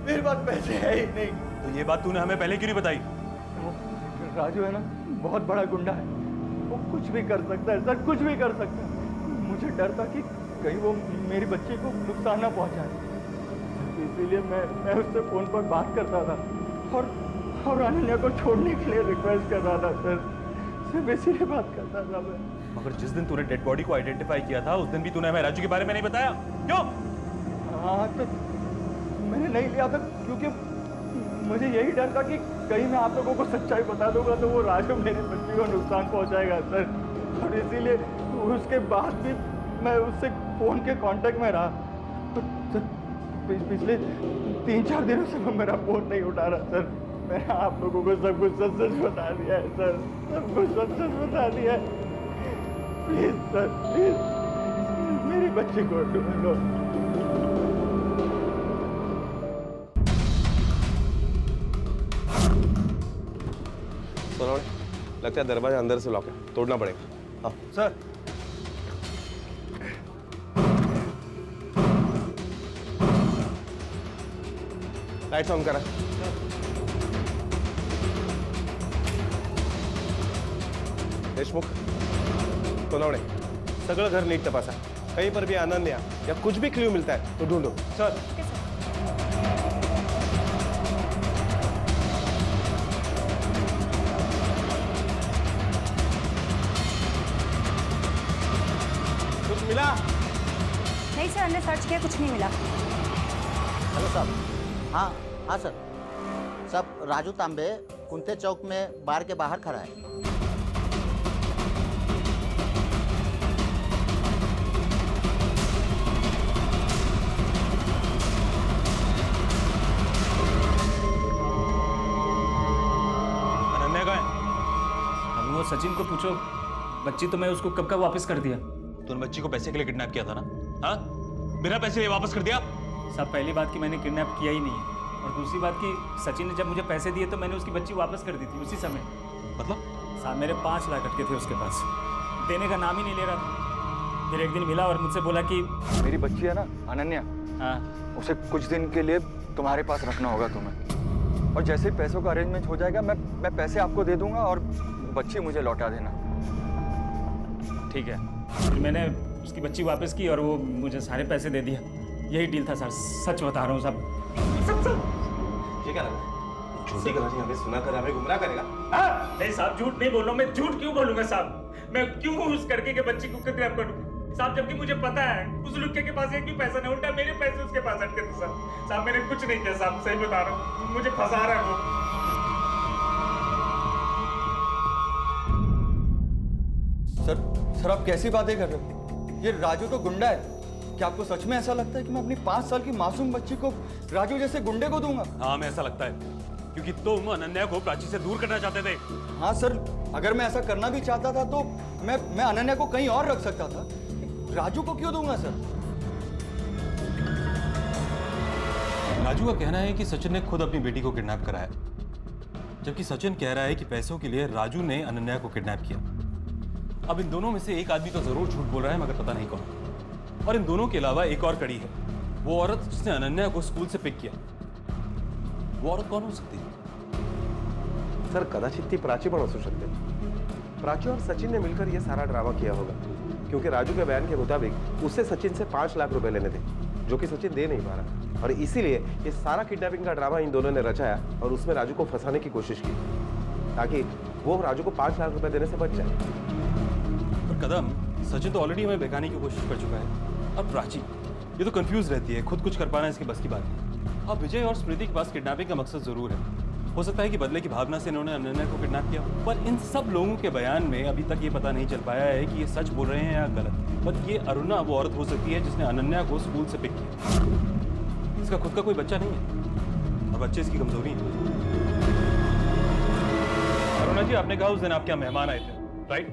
मेरे पास पैसे है ही नहीं। तो ये बात तूने हमें पहले क्यों नहीं बताई? राजू है ना, बहुत बड़ा गुंडा है, वो कुछ भी कर सकता है सर, कुछ भी कर सकता है। मुझे डर था कि कहीं वो मेरी बच्ची को नुकसान ना पहुंचाए, इसीलिए मैं उससे फोन पर बात करता था और अनन्या को छोड़ने के लिए रिक्वेस्ट कर रहा था सर। सिर्फ इसीलिए बात करता था मैं। मगर जिस दिन तूने डेड बॉडी को आइडेंटिफाई किया था उस दिन भी तूने हमें राजू के बारे में नहीं बताया, क्यों? हाँ तो मैंने नहीं लिया था क्योंकि मुझे यही डर था कि कहीं मैं आप लोगों को सच्चाई बता दूंगा तो वो राजू मेरी बच्ची को नुकसान पहुंचाएगा सर, और इसीलिए उसके बाद भी मैं उससे फोन के कांटेक्ट में रहा। तो सर पिछले 3-4 दिनों से वो मेरा फोन नहीं उठा रहा सर। मैंने आप लोगों को सब कुछ सच बता दिया है सर, सब कुछ सच बता दिया है। प्लीज सर, प्लीज मेरी बच्ची को ढूंढ लो। लगता है दरवाजा अंदर से लॉक है, तोड़ना पड़ेगा। हाँ सर। लाइट्स ऑन करा। देशमुख, सोनवणे, सगळं घर नीट तपासा। कहीं पर भी अनन्या या कुछ भी क्ल्यू मिलता है तो ढूंढो। सर। कुछ मिला? नहीं सर, हमने सर्च किया, कुछ नहीं मिला। हेलो साहब। हाँ सर। सब राजू तांबे कुंते चौक में बार के बाहर खड़ा है। अनन्या कहाँ है? अब वो सचिन को पूछो, बच्ची तो मैं उसको कब का वापस कर दिया। तूने बच्ची को पैसे के लिए किडनैप किया था ना? हाँ, बिना पैसे लिए वापस कर दिया? सब पहली बात कि मैंने किडनैप किया ही नहीं है, और दूसरी बात कि सचिन ने जब मुझे पैसे दिए तो मैंने उसकी बच्ची वापस कर दी थी उसी समय। मतलब? साहब मेरे 5 लाख अटके थे उसके पास, देने का नाम ही नहीं ले रहा था। फिर एक दिन मिला और मुझसे बोला कि मेरी बच्ची है ना अनन्या, हाँ उसे कुछ दिन के लिए तुम्हारे पास रखना होगा तुम्हें, और जैसे ही पैसों का अरेंजमेंट हो जाएगा मैं पैसे आपको दे दूंगा और बच्ची मुझे लौटा देना। ठीक है। फिर मैंने उसकी बच्ची वापस की और वो मुझे सारे पैसे दे दिया। यही डील था सर, सच बता रहा हूँ सब। ये क्या लगा? झूठी कहानी हमें सुना कर हमें गुमराह करेगा? नहीं साहब, झूठ नहीं बोल रहा हूँ मैं। झूठ क्यों बोलूंगा साहब? मैं क्यों उस करके के बच्ची को किडनैप करूँ साहब, जबकि मुझे पता है उस लुक्के के पास एक भी पैसा नहीं, उल्टा मेरे पैसे उसके पास अटके थे सर। साहब मैंने कुछ नहीं किया साहब, सही बता रहा हूँ, मुझे फंसा रहा है वो। सर आप कैसी बातें कर रहे हो? ये राजू तो गुंडा है। क्या आपको सच में ऐसा लगता है कि मैं अपनी 5 साल की मासूम बच्ची को राजू जैसे गुंडे को दूंगा? हाँ हमें ऐसा लगता है, क्योंकि तुम अनन्या को प्राची से दूर करना चाहते थे। हाँ सर, अगर मैं ऐसा करना भी चाहता था तो मैं अनन्या को कहीं और रख सकता था, राजू को क्यों दूंगा सर? राजू का कहना है कि सचिन ने खुद अपनी बेटी को किडनैप कराया, जबकि सचिन कह रहा है कि पैसों के लिए राजू ने अनन्या को किडनैप किया। अब इन दोनों में से एक आदमी तो जरूर झूठ बोल रहा है, मगर पता नहीं कौन। और इन दोनों के अलावा एक और कड़ी है, वो औरत जिसने अनन्या को स्कूल से पिक किया। वो औरत कौन हो सकती है? सर कदाचित ती प्राची पण असू शकते। प्राची और सचिन ने मिलकर ये सारा ड्रामा किया होगा, क्योंकि राजू के बयान के मुताबिक उससे सचिन से 5 लाख रुपए लेने थे, जो कि सचिन दे नहीं पा रहा, और इसीलिए ये सारा किडनैपिंग का ड्रामा इन दोनों ने रचाया और उसमें राजू को फंसाने की कोशिश की, ताकि वो राजू को 5 लाख रुपए देने से बच जाए। पर कदम, सचिन तो ऑलरेडी हमें बहकाने की कोशिश कर चुका है। अब प्राची ये तो कंफ्यूज रहती है, खुद कुछ कर पाना इसके बस की बात नहीं। अब विजय और स्मृति के पास किडनैपिंग का मकसद जरूर है। हो सकता है कि बदले की भावना से इन्होंने अनन्या को किडनैप किया, पर इन सब लोगों के बयान में अभी तक ये पता नहीं चल पाया है कि ये सच बोल रहे हैं या गलत। पर ये अरुणा वो औरत हो सकती है जिसने अनन्या को स्कूल से पिक किया। इसका खुद का कोई बच्चा नहीं है और बच्चे इसकी कमजोरी है। अरुणा जी, आपने कहा उस दिन आपके यहाँ मेहमान आए थे, राइट?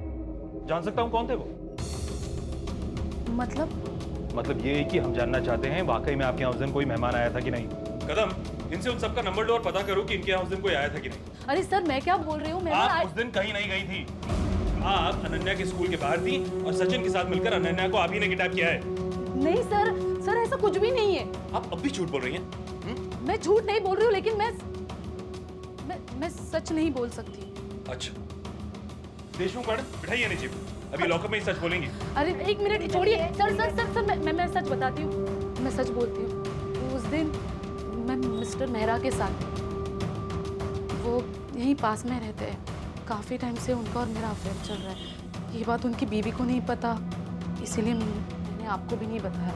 जान सकता हूँ कौन थे वो? मतलब ये कि हम जानना चाहते हैं वाकई में आपके यहाँ उस दिन कोई मेहमान आया था कि नहीं। कदम, इनसे उन सबका नंबर लो और पता करो कि इनके यहाँ उस दिन कोई आया था कि नहीं। अरे सर, मैं क्या बोल रही हूँ? आप उस दिन कहीं नहीं गई थी। आप अनन्या के स्कूल के बाहर थी और सचिन के साथ मिलकर अनन्या को आप ही ने किडनैप किया है। नहीं सर, ऐसा कुछ भी नहीं है। आप अब भी झूठ बोल रही हैं? मैं झूठ नहीं बोल रही हूँ, लेकिन मैं सच नहीं बोल सकती। अच्छा, देशमुख मैडम, बिठाइए नीचे, अभी लॉकअप में ही सच बोलेंगी। अरे एक मिनट छोड़िए सर, मैं सच बताती हूँ, मैं सच बोलती हूँ। उस दिन मैं मिस्टर मेहरा के साथ, वो यहीं पास में रहते हैं, काफ़ी टाइम से उनका और मेरा अफेयर चल रहा है। ये बात उनकी बीवी को नहीं पता, इसीलिए मैंने आपको भी नहीं बताया।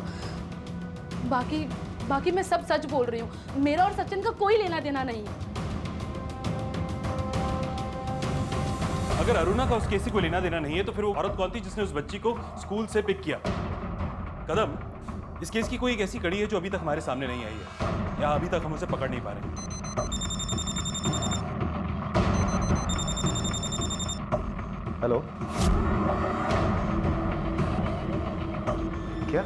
बाकी मैं सब सच बोल रही हूँ। मेरा और सचिन का कोई लेना देना नहीं है। अगर अरुणा का उस केस से कोई लेना देना नहीं है, तो फिर वो औरत कौन थी जिसने उस बच्ची को स्कूल से पिक किया? कदम, इस केस की कोई एक ऐसी कड़ी है जो अभी तक हमारे सामने नहीं आई है, या अभी तक हम उसे पकड़ नहीं पा रहे। हेलो, क्या?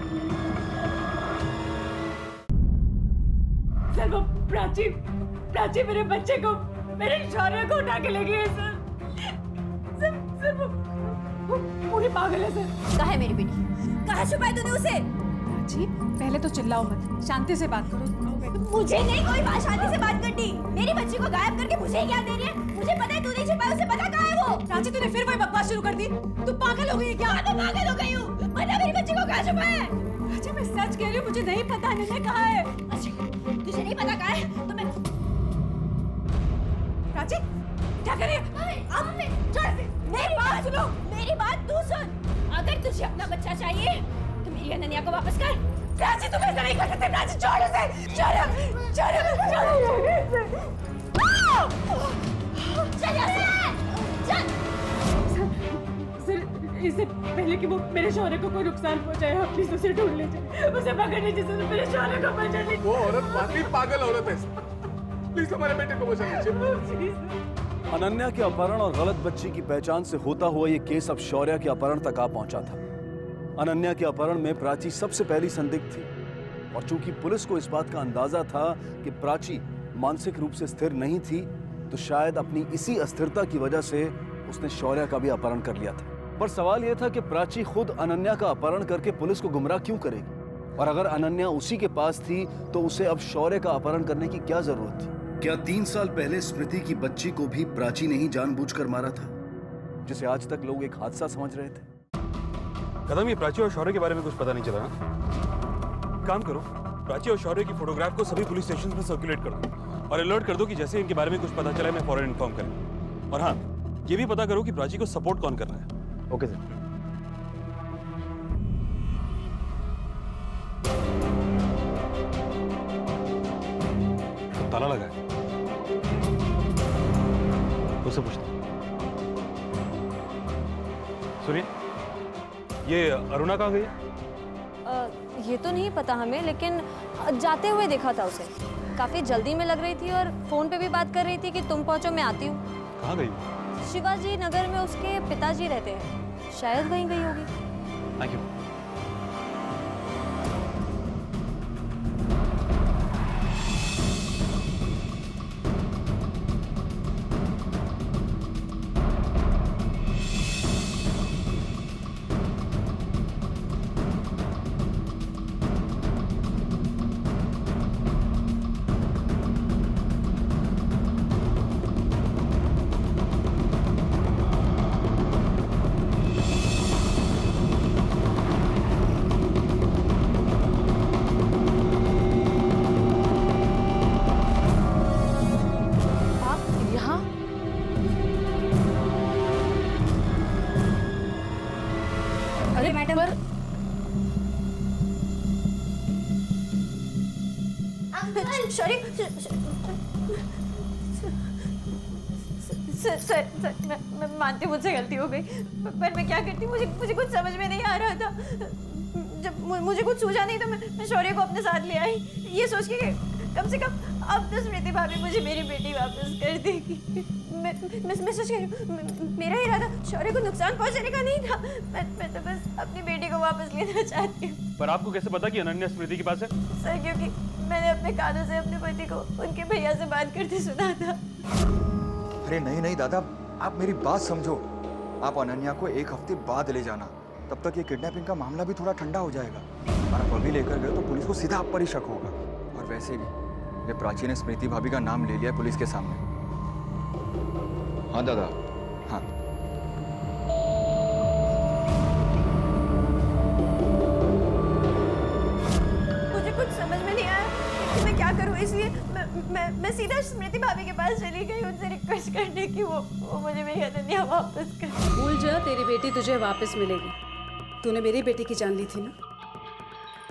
सर वो प्राची मेरे बच्चे को, मेरे शौर्य को उठा के ले गई है सर। सर वो पूरी पागल है सर। कहाँ है मेरी बेटी? कहाँ छुपाई तूने उसे? प्राची, पहले तो चिल्लाओ मत, शांति से बात करो। मुझे नहीं कोई बात शांति से बात करनी। मेरी बच्ची को गायब करके मुझे क्या दे रही है? मुझे पता है तू नहीं छुपाया, उसे पता कहाँ है वो? प्राची, तूने फिर वही बकवास शुरू कर दी। तू पागल हो गई है क्या? मैं पागल हो गई हूँ। बता मेरी बच्ची को कहाँ छुपाया है? प्राची, मैं सच कह रही हूँ, मुझे नहीं पता अनन्या कहाँ है। अच्छा, तुझे नहीं पता कहाँ है तो मैं। प्राची, क्या कर रही है? मेरी बात तू सुन। अगर तुझे अपना बच्चा चाहिए तो मेरी अनन्या को वापस कर। प्राची, तुम ऐसा नहीं कर सकते। प्राची, छोड़ उसे, चल सर, इससे पहले कि वो मेरे शौर्य को कोई नुकसान पहुंचाए, आप प्लीज उसे ढूंढ लीजिए, उसे पकड़ लीजिए सर, मेरे शौर्य को बचा लीजिए। वो औरत वाकई पागल औरत है, प्लीज हमारे बेटे को बचा लीजिए। अनन्या के अपहरण और गलत बच्ची की पहचान से होता हुआ ये केस अब शौर्य के अपहरण तक आ पहुंचा था। अनन्या के अपहरण में प्राची सबसे पहली संदिग्ध थी, और चूंकि पुलिस को इस बात का अंदाजा था कि प्राची मानसिक रूप से स्थिर नहीं थी, तो शायद अपनी इसी अस्थिरता की वजह से उसने शौर्य का भी अपहरण कर लिया था। पर सवाल यह था कि प्राची खुद अनन्या का अपहरण करके पुलिस को गुमराह क्यों करेगी? और अगर अनन्या उसी के पास थी तो उसे अब शौर्य का अपहरण करने की क्या जरूरत थी? क्या 3 साल पहले स्मृति की बच्ची को भी प्राची ने ही जानबूझकर मारा था, जिसे आज तक लोग एक हादसा समझ रहे थे? कदम, ये प्राची और शौर्य के बारे में कुछ पता नहीं चला ना? काम करो, प्राची और शौर्य की फोटोग्राफ को सभी पुलिस स्टेशन में सर्कुलेट कर दो और अलर्ट कर दो कि जैसे इनके बारे में कुछ पता चला मैं फौरन इन्फॉर्म करें। और हाँ, ये भी पता करो कि प्राची को सपोर्ट कौन कर रहा है। Okay sir. ताला लगा है, उससे पूछते। सुनिए, ये अरुणा कहाँ गई है? ये तो नहीं पता हमें, लेकिन जाते हुए देखा था उसे। काफी जल्दी में लग रही थी और फोन पे भी बात कर रही थी कि तुम पहुंचो मैं आती हूँ। कहाँ गई? शिवाजी नगर में उसके पिताजी रहते हैं, शायद वहीं गई होगी। Thank you. अरे मैडम पर सर, मैं मानती हूँ मुझसे गलती हो गई, पर मैं क्या करती? मुझे कुछ समझ में नहीं आ रहा था। जब मुझे कुछ सूझा नहीं तो मैं शौर्य को अपने साथ ले आई, ये सोच के कि कम से कम अब तो स्मृति भाभी मुझे मेरी बेटी वापस कर देगी। मैं सोच रही मेरा इरादा शौर्य को नुकसान पहुंचाने का नहीं था। मैं तो बस अपनी बेटी को वापस लेना चाहती हूँ। पर आपको कैसे पता कि अनन्या स्मृति के पास है? सर, क्योंकि मैंने अपने कानों से अपने पति को उनके भैया से बात करते सुना था। अरे नहीं नहीं दादा, आप मेरी बात समझो। आप अनन्या को 1 हफ्ते बाद ले जाना, तब तक ये किडनैपिंग का मामला भी थोड़ा ठंडा हो जाएगा। और आप अभी लेकर गए तो पुलिस को सीधा आप पर ही शक होगा। और वैसे भी ये प्राची ने स्मृति भाभी का नाम ले लिया पुलिस के सामने। हाँ दादा, हाँ। मुझे कुछ समझ में नहीं आया कि मैं क्या करूं, इसलिए मैं सीधा स्मृति भाभी के पास चली गई उनसे रिक्वेस्ट करने की वो मुझे मेरी अनन्या वापस कर। भूल जा, तेरी बेटी तुझे वापस मिलेगी। तूने मेरी बेटी की जान ली थी ना,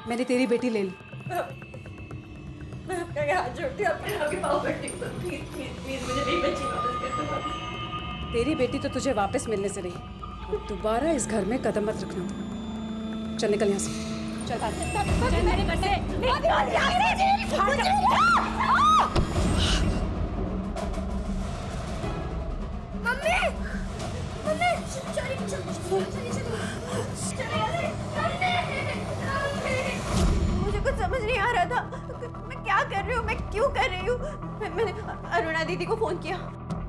मैंने तेरी बेटी ले ली। मैं आपका हाथ जोड़ती हूँ, आपके पाँव पड़ती हूँ, प्लीज प्लीज प्लीज मुझे मेरी बच्ची वापस कर दो। तेरी बेटी तो तुझे वापस मिलने से रही। दोबारा इस घर में कदम मत रखना। चल निकल यहाँ से। चल मेरे बच्चे। मुझे कुछ समझ नहीं आ रहा था मैं क्या कर रही हूँ, मैं क्यों कर रही हूँ। मैंने अरुणा दीदी को फोन किया,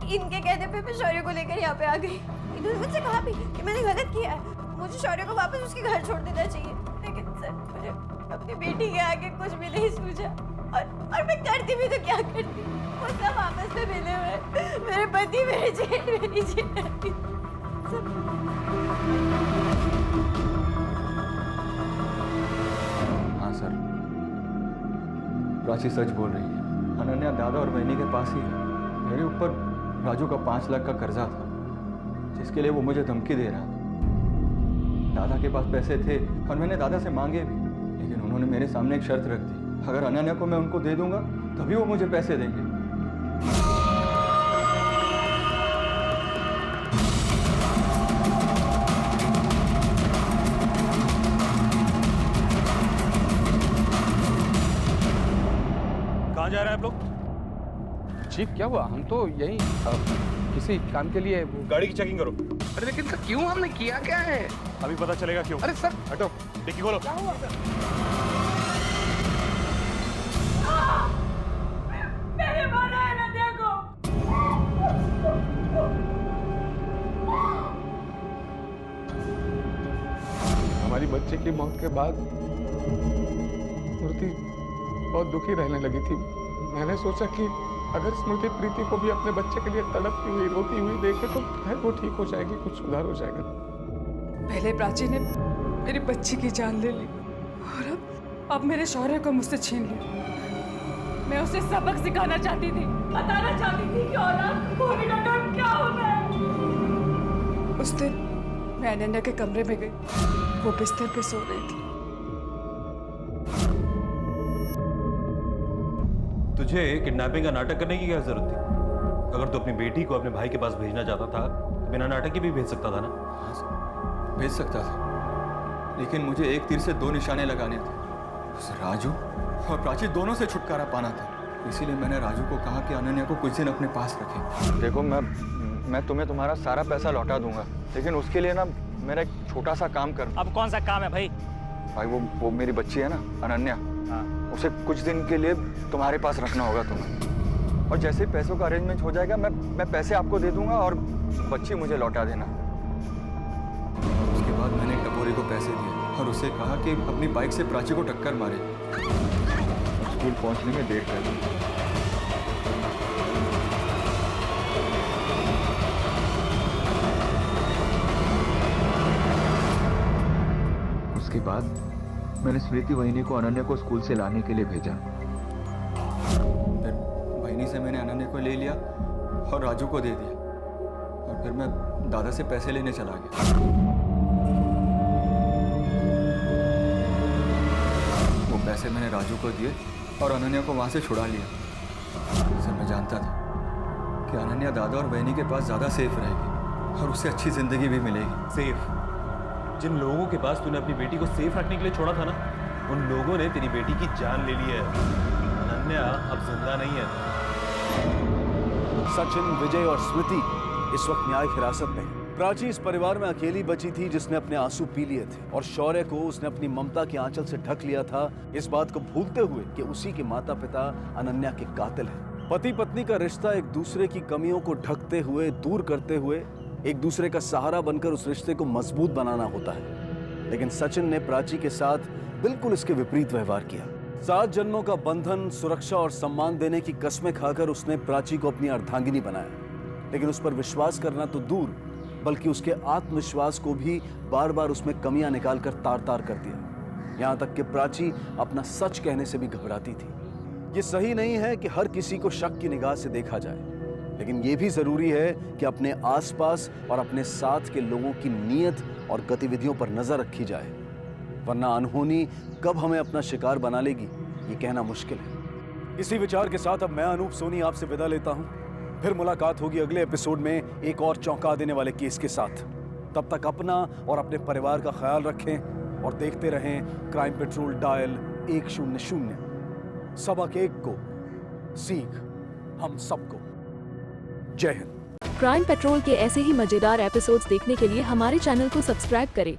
इनके कहने पे मैं शौर्य को लेकर यहाँ पे आ गई। इन्होंने मुझसे कहा भी कि मैंने गलत किया है, मुझे शौर्य को वापस उसके घर छोड़ देना चाहिए। लेकिन सर, मुझे अपनी बेटी के आगे कुछ भी नहीं सूझा और मैं करती भी तो क्या करती। वो सब आपस में मिले हुए, मेरे पति, मेरे जेठ, मेरी जेठानी। हाँ सर, प्राची सच बोल रही है। अनन्या दादा और बहनी के पास ही है। मेरे ऊपर राजू का 5 लाख का कर्जा था, जिसके लिए वो मुझे धमकी दे रहा था। दादा के पास पैसे थे और मैंने दादा से मांगे भी, लेकिन उन्होंने मेरे सामने एक शर्त रख दी, अगर अनन्या को मैं उनको दे दूंगा तभी वो मुझे पैसे देंगे। कहाँ जा रहे हैं आप लोग? चीफ, क्या हुआ? हम तो यही किसी काम के लिए गाड़ी की चेकिंग करो। अरे लेकिन सर, क्यों? हमने किया क्या है? अभी पता चलेगा क्यों। अरे सर, हटो, डिक्की खोलो। क्या हुआ? मैंने मारा है अनन्या को। हमारी बच्चे की मौत के बाद स्मृति बहुत दुखी रहने लगी थी। मैंने सोचा कि अगर स्मृति प्रीति को भी अपने बच्चे के लिए तड़पती हुई रोती हुई देखे तो शायद वो ठीक हो जाएगी, कुछ सुधार हो जाएगा। पहले प्राची ने मेरी बच्ची की जान ले ली और अब मेरे शौर्य को मुझसे छीन लिया। मैं उसे सबक सिखाना चाहती थी, बताना चाहती थी कि औलाद खोने का डर क्या होता है। उस दिन मैं अनन्या के कमरे में गई, वो बिस्तर पे सो रही थी। तुझे किडनैपिंग का नाटक करने की क्या जरूरत थी? अगर तू अपनी बेटी को अपने भाई के पास भेजना चाहता था तो बिना नाटक के भी भेज सकता था ना। भेज सकता था, लेकिन मुझे एक तीर से दो निशाने लगाने थे। उस राजू और प्राची दोनों से छुटकारा पाना था। इसीलिए मैंने राजू को कहा कि अनन्या को कुछ दिन अपने पास रखे। देखो, मैं तुम्हें तुम्हारा सारा पैसा लौटा दूंगा, लेकिन उसके लिए ना मेरा एक छोटा सा काम कर। अब कौन सा काम है भाई? भाई वो मेरी बच्ची है ना अनन्या, उसे कुछ दिन के लिए तुम्हारे पास रखना होगा तुम्हें। और जैसे ही पैसों का अरेंजमेंट हो जाएगा मैं पैसे आपको दे दूंगा और बच्ची मुझे लौटा देना। उसके बाद मैंने टपोरी को पैसे दिए और उसे कहा कि अपनी बाइक से प्राची को टक्कर मारे। स्कूल पहुंचने में देर कर दी। उसके बाद मैंने स्मृति वहिनी को अनन्या को स्कूल से लाने के लिए भेजा। फिर वहिनी से मैंने अनन्या को ले लिया और राजू को दे दिया, और फिर मैं दादा से पैसे लेने चला गया। वो पैसे मैंने राजू को दिए और अनन्या को वहां से छुड़ा लिया। सर, मैं जानता था कि अनन्या दादा और बहनी के पास ज्यादा सेफ रहेगी और उसे अच्छी जिंदगी भी मिलेगी। सेफ? जिन लोगों के पास तूने अपनी बेटी को सेफ रखने के लिए छोड़ा था ना, उन लोगों ने तेरी बेटी की जान ले ली है। अनन्या अब जिंदा नहीं है। सचिन, विजय और स्मृति इस वक्त न्यायिक हिरासत में है। प्राची इस परिवार में अकेली बची थी जिसने अपने आंसू पी लिए थे, और शौर्य को उसने अपनी ममता के आंचल से ढक लिया था, इस बात को भूलते हुए कि उसी के माता पिता अनन्या के कातिल हैं। पति पत्नी का रिश्ता एक दूसरे की कमियों को ढकते हुए, दूर करते हुए, एक दूसरे का सहारा बनकर उस रिश्ते को मजबूत बनाना होता है। लेकिन सचिन ने प्राची के साथ बिल्कुल इसके विपरीत व्यवहार किया। 7 जन्मों का बंधन, सुरक्षा और सम्मान देने की कस्में खाकर उसने प्राची को अपनी अर्धांगिनी बनाया, लेकिन उस पर विश्वास करना तो दूर, बल्कि उसके आत्मविश्वास को भी बार बार उसमें कमियां निकालकर तार तार कर दिया। यहां तक कि प्राची अपना सच कहने से भी घबराती थी। ये सही नहीं है कि हर किसी को शक की निगाह से देखा जाए, लेकिन ये भी जरूरी है कि अपने आसपास और अपने साथ के लोगों की नीयत और गतिविधियों पर नजर रखी जाए, वरना अनहोनी कब हमें अपना शिकार बना लेगी ये कहना मुश्किल है। इसी विचार के साथ अब मैं अनूप सोनी आपसे विदा लेता हूं। फिर मुलाकात होगी अगले एपिसोड में एक और चौंका देने वाले केस के साथ। तब तक अपना और अपने परिवार का ख्याल रखें और देखते रहें क्राइम पेट्रोल डायल 100। सबक एक को, सीख हम सबको। जय हिंद। क्राइम पेट्रोल के ऐसे ही मजेदार एपिसोड्स देखने के लिए हमारे चैनल को सब्सक्राइब करें